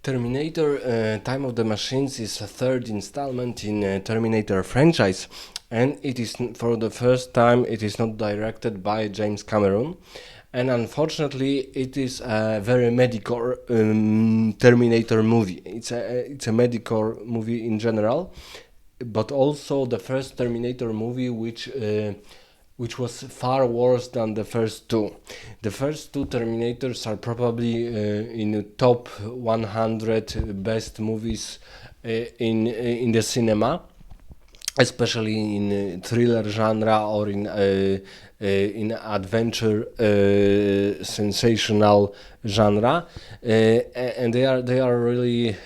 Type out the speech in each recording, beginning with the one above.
Terminator Time of the Machines is a third installment in Terminator franchise, and it is for the first time it is not directed by James Cameron, and unfortunately it is a very Medicore Terminator movie. It's a Medicore movie in general, but also the first Terminator movie which was far worse than the first two. The first two Terminators are probably in the top 100 best movies in the cinema, especially in thriller genre or in adventure sensational genre, and they are really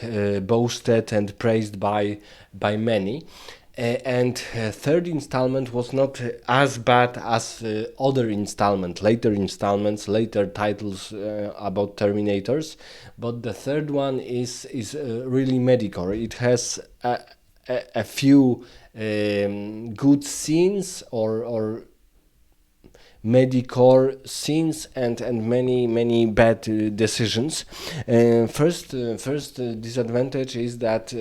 boasted and praised by many. And third installment was not as bad as other later installments, later titles about Terminators, but the third one is really Medicore. It has a few good scenes or Medicore scenes and many bad decisions. First disadvantage is that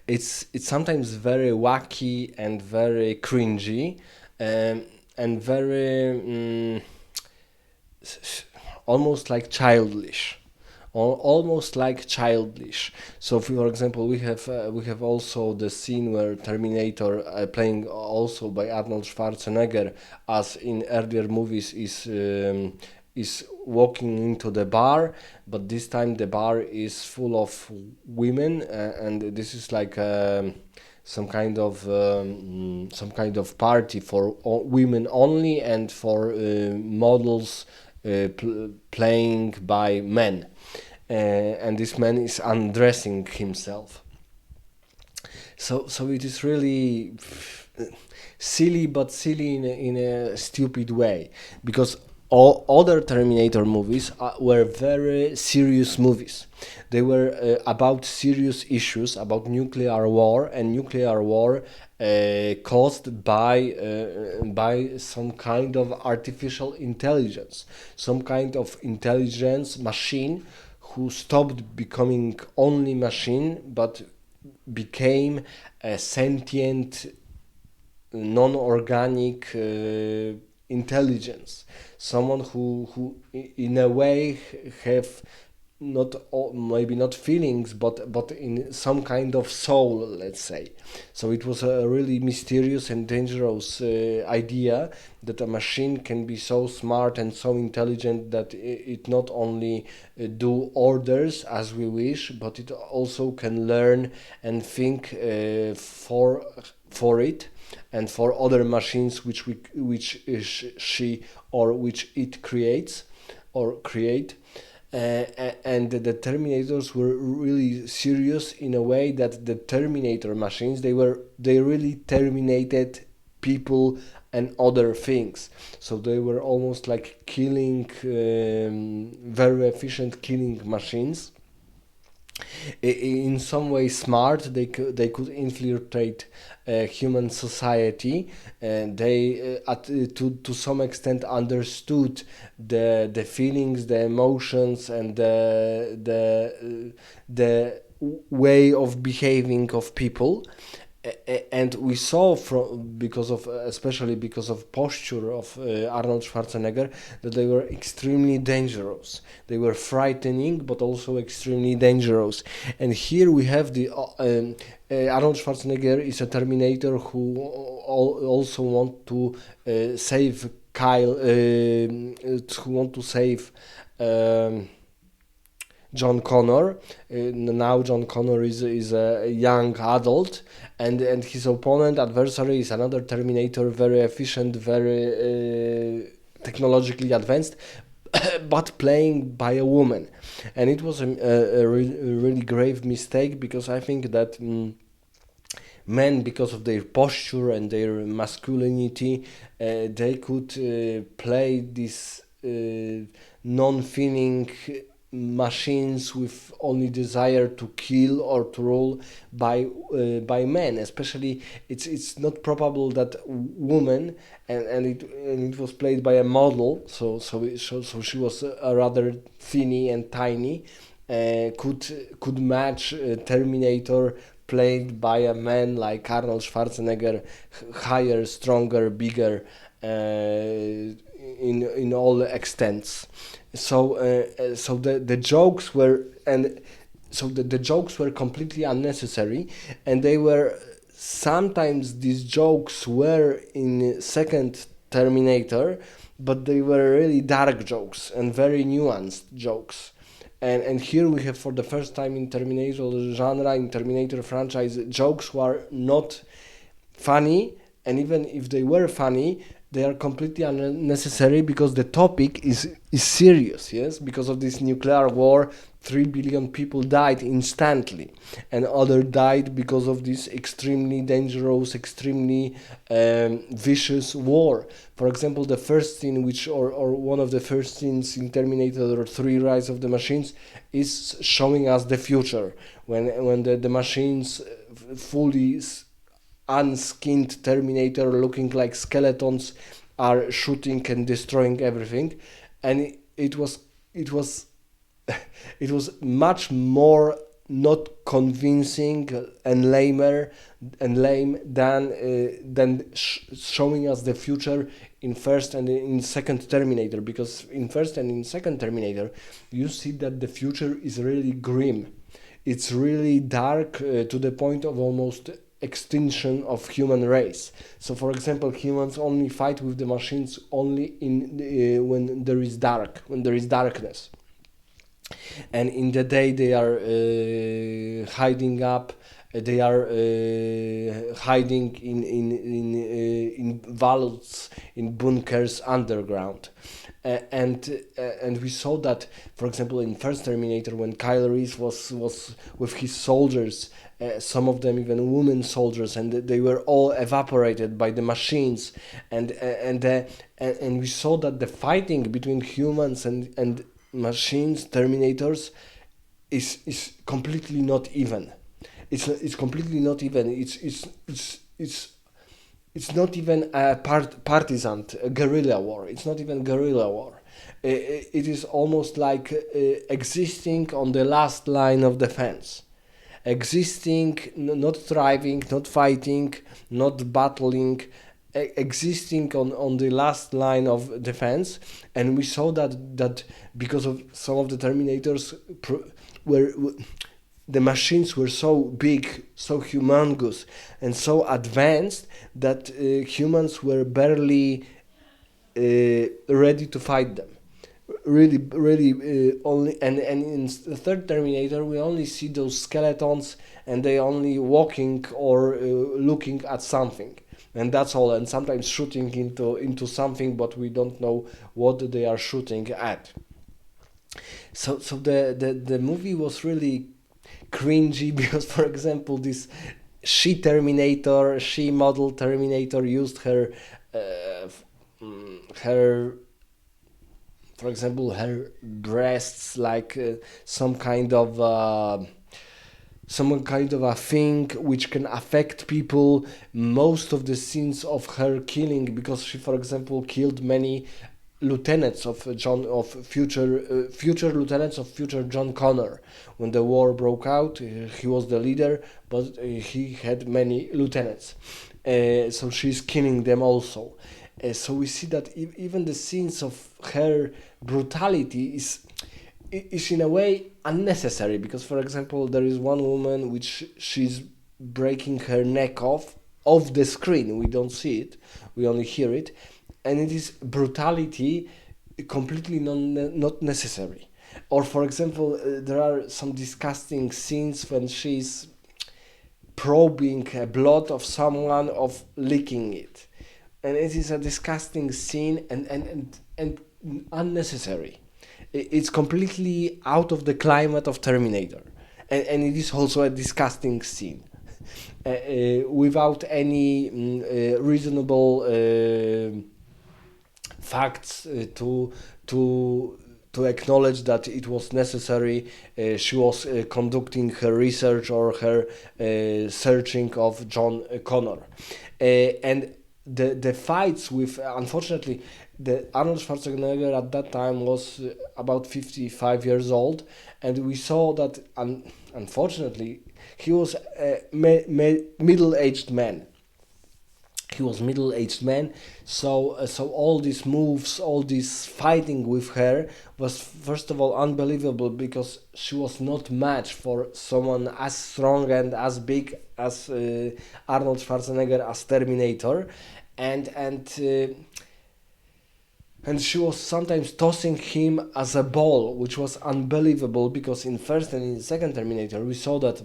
it's sometimes very wacky and very cringy, and very almost like childish, or almost like childish. So, for example, we have also the scene where Terminator, playing also by Arnold Schwarzenegger, as in earlier movies, is walking into the bar, but this time the bar is full of women, and this is like some kind of party for women only, and for models playing by men, and this man is undressing himself. So it is really silly, but silly in a stupid way, because all other Terminator movies were very serious movies. They were about serious issues, about nuclear war, and nuclear war caused by some kind of artificial intelligence, some kind of intelligence machine who stopped becoming only machine, but became a sentient, non-organic intelligence, someone who in a way have not maybe not feelings, but in some kind of soul, let's say. So it was a really mysterious and dangerous idea, that a machine can be so smart and so intelligent that it not only do orders as we wish, but it also can learn and think for it, and for other machines which she or which it creates or create. And the Terminators were really serious, in a way that the Terminator machines, they really terminated people and other things. So they were almost like killing, very efficient killing machines, in some way smart. They could infiltrate human society, and they to some extent understood the feelings, the emotions, and the way of behaving of people. And we saw, from because of especially because of posture of Arnold Schwarzenegger, that they were extremely dangerous. They were frightening, but also extremely dangerous. And here we have the Arnold Schwarzenegger is a Terminator who also want to save Kyle, who want to save. John Connor. Now John Connor is a young adult, and his opponent adversary is another Terminator, very efficient, very technologically advanced, but playing by a woman. And it was a really grave mistake, because I think that. Men, because of their posture and their masculinity, they could play these non-feeling machines with only desire to kill or to rule by men. Especially, it's not probable that woman, and it was played by a model, so she was rather thinny and tiny, could match Terminator played by a man like Arnold Schwarzenegger, higher, stronger, bigger, in all extents. So the jokes were and so the jokes were completely unnecessary, and they were sometimes these jokes were in second Terminator, but they were really dark jokes and very nuanced jokes. And here we have, for the first time in Terminator genre, in Terminator franchise, jokes were not funny, and even if they were funny, they are completely unnecessary because the topic is serious. Yes, because of this nuclear war, 3 billion people died instantly, and other died because of this extremely dangerous, extremely vicious war. For example, the first scene, or one of the first scenes in Terminator 3: Rise of the Machines, is showing us the future when the machines fully unskinned Terminator looking like skeletons are shooting and destroying everything, and it was it was much more not convincing and lame than showing us the future in first and in second Terminator, because in first and in second Terminator you see that the future is really grim. It's really dark, to the point of almost extinction of human race. So, for example, humans only fight with the machines only in when there is darkness, and in the day they are hiding up. They are hiding in vaults, in bunkers underground. And we saw that, for example, in first Terminator, when Kyle Reese was with his soldiers, some of them even women soldiers, and they were all evaporated by the machines, and we saw that the fighting between humans and machines, Terminators, is completely not even. It's completely not even. It's not even a partisan, a guerrilla war. It's not even guerrilla war. It is almost like existing on the last line of defense, existing, not thriving, not fighting, not battling, existing on the last line of defense. And we saw that because of some of the Terminators were the machines were so big, so humongous, and so advanced that humans were barely ready to fight them. Really, only, and in the third Terminator we only see those skeletons, and they only walking or looking at something, and that's all. And sometimes shooting into something, but we don't know what they are shooting at. So the movie was really cringy because, for example, this she model Terminator used uh, her for example, her breasts like some kind of a thing which can affect people. Most of the scenes of her killing, because she, for example, killed many lieutenants of future lieutenants of future John Connor. When the war broke out, he was the leader, but he had many lieutenants. So she's killing them also. So we see that even the scenes of her brutality is in a way unnecessary, because, for example, there is one woman which she's breaking her neck off the screen. We don't see it, we only hear it, and it is brutality completely not necessary. Or, for example, there are some disgusting scenes when she's probing blood of someone, of licking it, and it is a disgusting scene and unnecessary. It's completely out of the climate of Terminator, and it is also a disgusting scene, without any reasonable facts to acknowledge that it was necessary. She was conducting her research or her searching of John Connor, and the fights with, unfortunately, the Arnold Schwarzenegger at that time was about 55 years old, and we saw that unfortunately he was a middle-aged man. He was middle-aged man, so all these moves, all this fighting with her was first of all unbelievable, because she was not matched for someone as strong and as big as Arnold Schwarzenegger as Terminator, and and she was sometimes tossing him as a ball, which was unbelievable, because in first and in second Terminator we saw that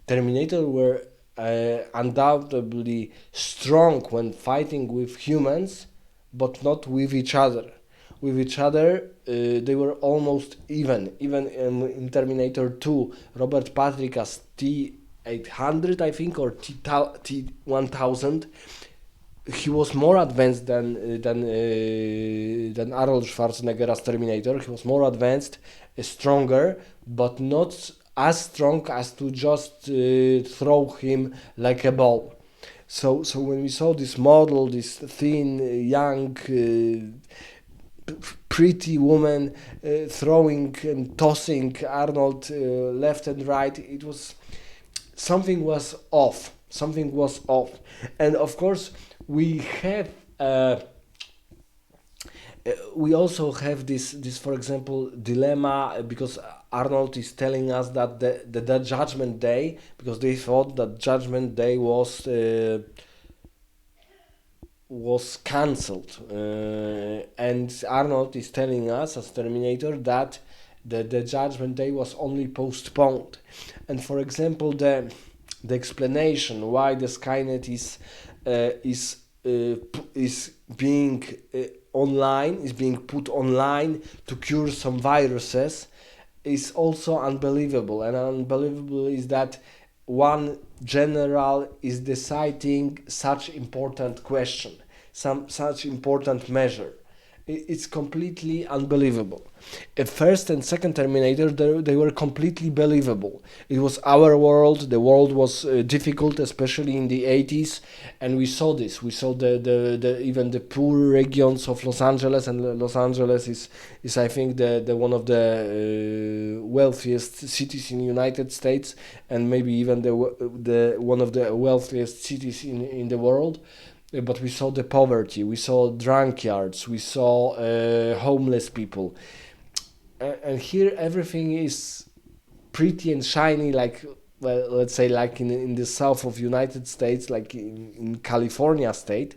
Terminator were undoubtedly strong when fighting with humans, but not with each other. With each other, they were almost even. Even in Terminator 2, Robert Patrick as T-800, I think, or T-1000, he was more advanced than Arnold Schwarzenegger as Terminator. He was more advanced, stronger, but not as strong as to just throw him like a ball. So when we saw this model, this thin, young, pretty woman throwing and tossing Arnold left and right, it was something was off. Something was off, and of course we have. We also have this, for example, dilemma, because Arnold is telling us that the Judgment Day, because they thought that Judgment Day was cancelled, and Arnold is telling us as Terminator that the Judgment Day was only postponed, and for example the explanation why the Skynet is being is being put online to cure some viruses is also unbelievable. And unbelievable is that one general is deciding such important question, such important measure. It's completely unbelievable. At first and second Terminator, they were completely believable. It was our world. The world was difficult, especially in the 80s, and we saw this. We saw the even the poor regions of Los Angeles, and Los Angeles is I think the one of the wealthiest cities in the United States, and maybe even the one of the wealthiest cities in the world. But we saw the poverty, we saw drunkards, we saw homeless people, and here everything is pretty and shiny, like, well, let's say like in the south of United States, like in California state,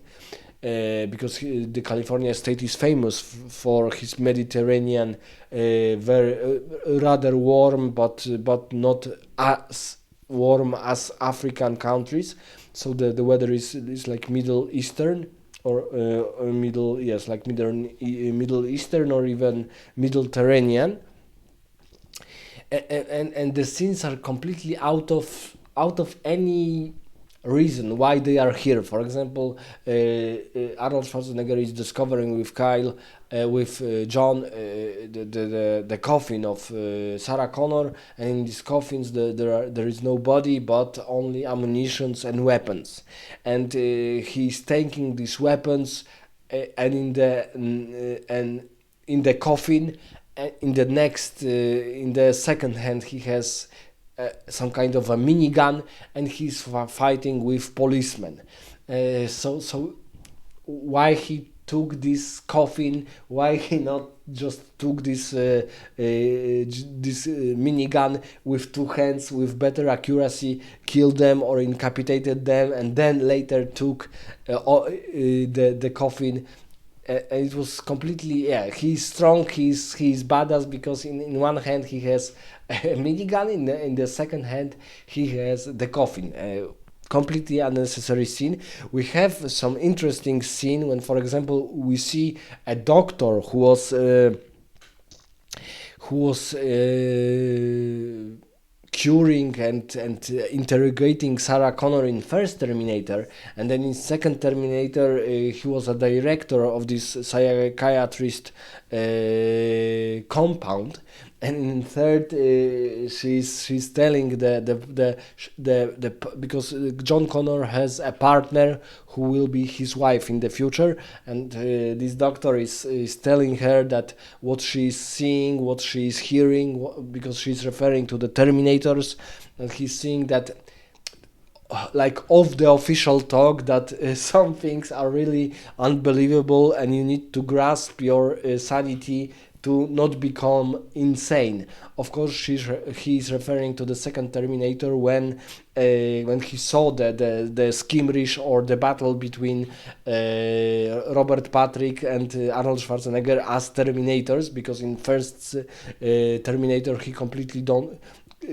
because the California state is famous for his Mediterranean, very rather warm, but not as warm as African countries. So the weather is like Middle Eastern, or like Middle Eastern, or even Mediterranean, and the scenes are completely out of any reason why they are here. For example, Arnold Schwarzenegger is discovering with Kyle, with John, the coffin of Sarah Connor, and in these coffins there is no body but only ammunitions and weapons, and he's taking these weapons, and in the coffin, in the second hand he has some kind of a minigun, and he's fighting with policemen. So why he took this coffin? Why he not just took this minigun with two hands with better accuracy, killed them or incapacitated them, and then later took the coffin? It was completely, he's strong, he's badass, because in one hand he has a minigun, in the second hand he has the coffin. Completely unnecessary scene. We have some interesting scene when, for example, we see a doctor who was curing and interrogating Sarah Connor in first Terminator, and then in second Terminator he was a director of this psychiatrist compound, And in third, she's telling because John Connor has a partner who will be his wife in the future, and this doctor is telling her that what she's seeing, what she's hearing, because she's referring to the Terminators, and he's seeing that, like off the official talk, that some things are really unbelievable and you need to grasp your sanity to not become insane. Of course, he's referring to the second Terminator when he saw the skirmish or the battle between Robert Patrick and Arnold Schwarzenegger as Terminators, because in first Terminator he completely don't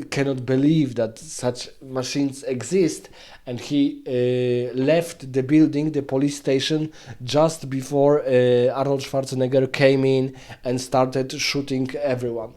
cannot believe that such machines exist, and he left the building, the police station, just before Arnold Schwarzenegger came in and started shooting everyone.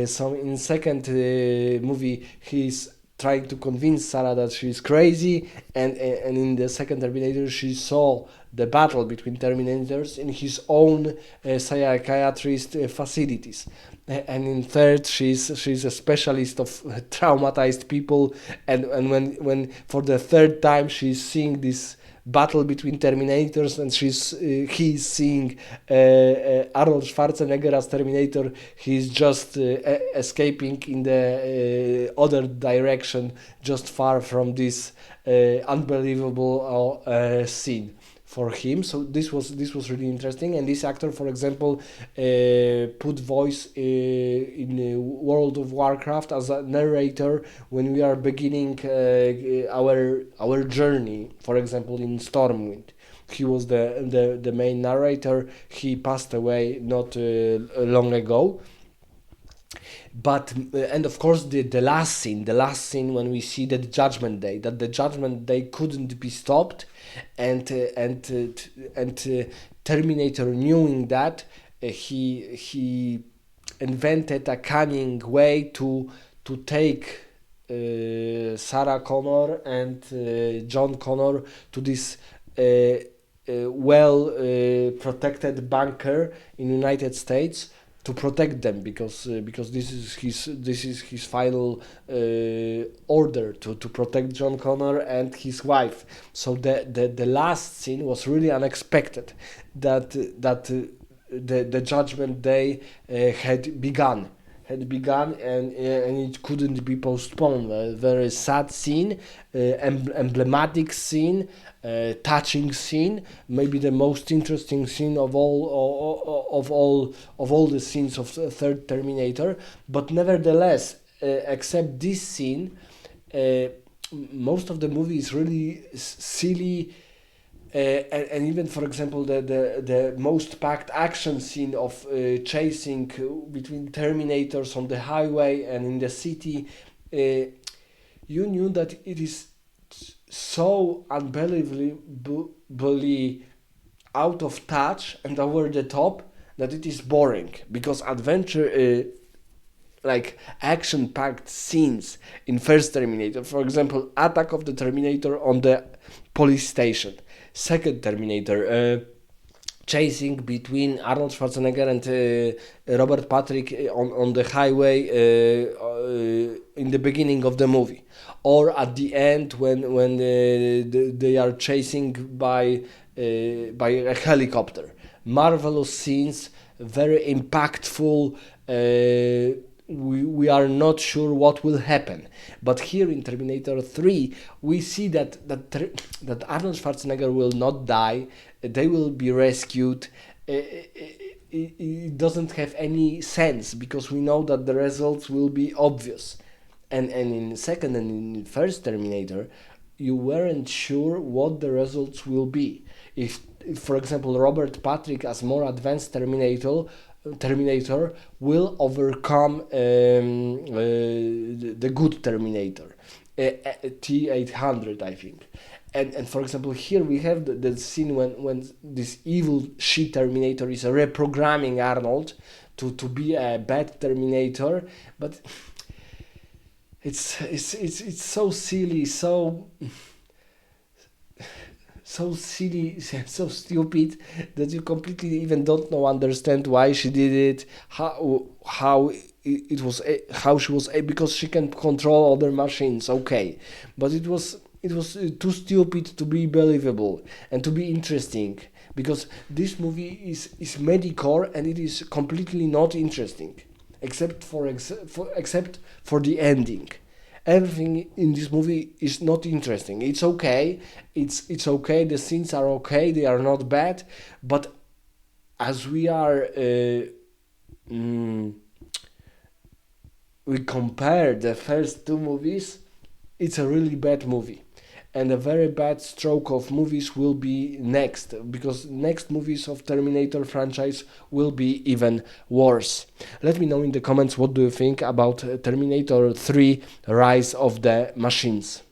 So in second movie, he's trying to convince Sarah that she's crazy, and in the second Terminator, she saw the battle between Terminators in his own psychiatrist facilities. And in third, she's a specialist of traumatized people, and when for the third time she's seeing this battle between Terminators, and he's seeing Arnold Schwarzenegger as Terminator. He's just escaping in the other direction, just far from this unbelievable scene for him. So this was really interesting, and this actor, for example, put voice in World of Warcraft as a narrator when we are beginning our journey. For example, in Stormwind, he was the main narrator. He passed away not long ago. But and of course the last scene when we see that the Judgment Day couldn't be stopped, and Terminator, knowing that, he invented a cunning way to take Sarah Connor and John Connor to this well protected bunker in United States, to protect them, because this is his final order to protect John Connor and his wife. So the last scene was really unexpected, that the Judgment Day had begun, and it couldn't be postponed. A very sad scene, emblematic scene, touching scene, maybe the most interesting scene of all the scenes of the third Terminator. But nevertheless, except this scene, most of the movie is really silly, and even, for example, the most packed action scene of chasing between Terminators on the highway and in the city, you knew that it is so unbelievably out of touch and over the top that it is boring, because adventure, like action-packed scenes in first Terminator, for example, attack of the Terminator on the police station, second Terminator, chasing between Arnold Schwarzenegger and Robert Patrick on the highway in the beginning of the movie, or at the end when they are chasing by a helicopter. Marvelous scenes, very impactful. We are not sure what will happen, but here in Terminator 3 we see that Arnold Schwarzenegger will not die. They will be rescued. It doesn't have any sense, because we know that the results will be obvious. And in second and in first Terminator, you weren't sure what the results will be. If for example, Robert Patrick as more advanced Terminator will overcome the good Terminator, T-800, I think. And for example, here we have the scene when this evil Terminator is reprogramming Arnold to be a bad Terminator, but it's so silly, so so silly, so stupid that you completely even don't know understand why she did it, how it was how she was because she can control other machines. Okay, but it was too stupid to be believable and to be interesting, because this movie is Medicore and it is completely not interesting, except for the ending. Everything in this movie is not interesting. It's okay. It's okay. The scenes are okay. They are not bad. But as mm, we compare the first two movies, it's a really bad movie. And a very bad stroke of movies will be next, because next movies of Terminator franchise will be even worse. Let me know in the comments what do you think about Terminator 3 Rise of the Machines.